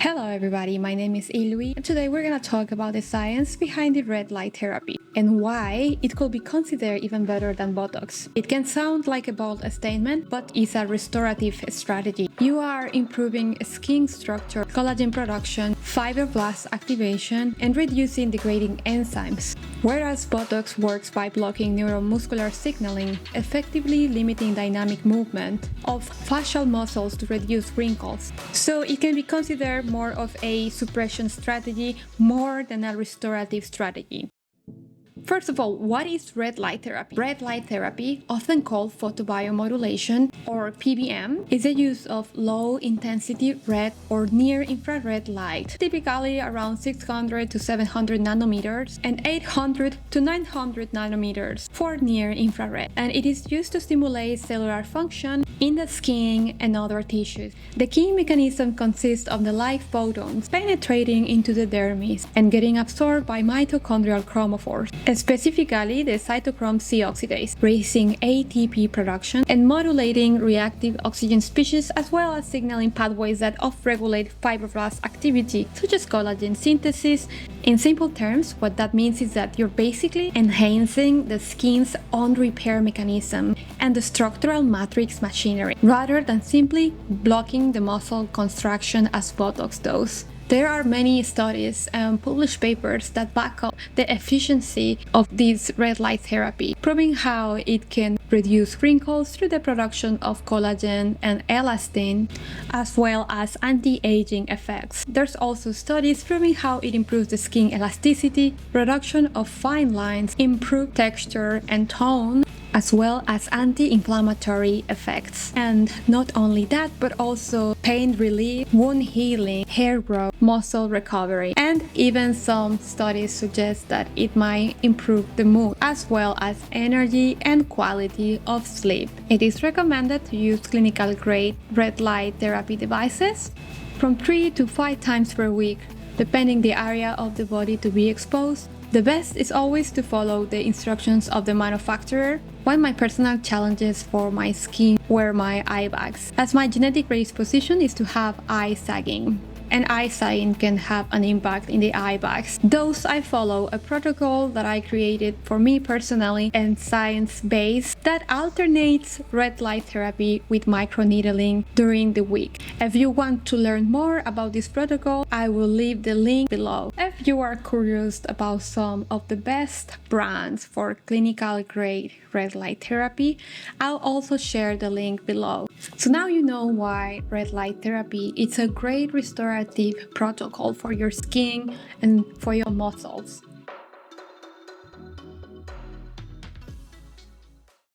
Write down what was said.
Hello everybody, my name is Ilui and today we're gonna talk about the science behind the red light therapy and why it could be considered even better than Botox. It can sound like a bold statement, but it's a restorative strategy. You are improving skin structure, collagen production, fibroblast activation, and reducing degrading enzymes. Whereas Botox works by blocking neuromuscular signaling, effectively limiting dynamic movement of facial muscles to reduce wrinkles. So it can be considered more of a suppression strategy more than a restorative strategy. First of all, what is red light therapy? Red light therapy, often called photobiomodulation or PBM, is the use of low-intensity red or near-infrared light, typically around 600 to 700 nanometers and 800 to 900 nanometers for near-infrared, and it is used to stimulate cellular function in the skin and other tissues. The key mechanism consists of the light photons penetrating into the dermis and getting absorbed by mitochondrial chromophores, specifically the cytochrome C oxidase, raising ATP production and modulating reactive oxygen species, as well as signaling pathways that off-regulate fibroblast activity, such as collagen synthesis. In simple terms, what that means is that you're basically enhancing the skin's own repair mechanism and the structural matrix machinery, rather than simply blocking the muscle construction as Botox does. There are many studies and published papers that back up the efficiency of this red light therapy, proving how it can reduce wrinkles through the production of collagen and elastin, as well as anti-aging effects. There's also studies proving how it improves the skin elasticity, reduction of fine lines, improved texture and tone, as well as anti-inflammatory effects. And not only that, but also pain relief, wound healing, hair growth, muscle recovery, and even some studies suggest that it might improve the mood, as well as energy and quality of sleep. It is recommended to use clinical grade red light therapy devices from 3 to 5 times per week, depending the area of the body to be exposed. The best is always to follow the instructions of the manufacturer. One of my personal challenges for my skin were my eye bags, as my genetic predisposition is to have eye sagging, and eye sagging can have an impact in the eye bags. Thus, I follow a protocol that I created for me personally and science-based that alternates red light therapy with microneedling during the week. If you want to learn more about this protocol, I will leave the link below. If you are curious about some of the best brands for clinical grade red light therapy, I'll also share the link below. So now you know why red light therapy is a great restorative protocol for your skin and for your muscles.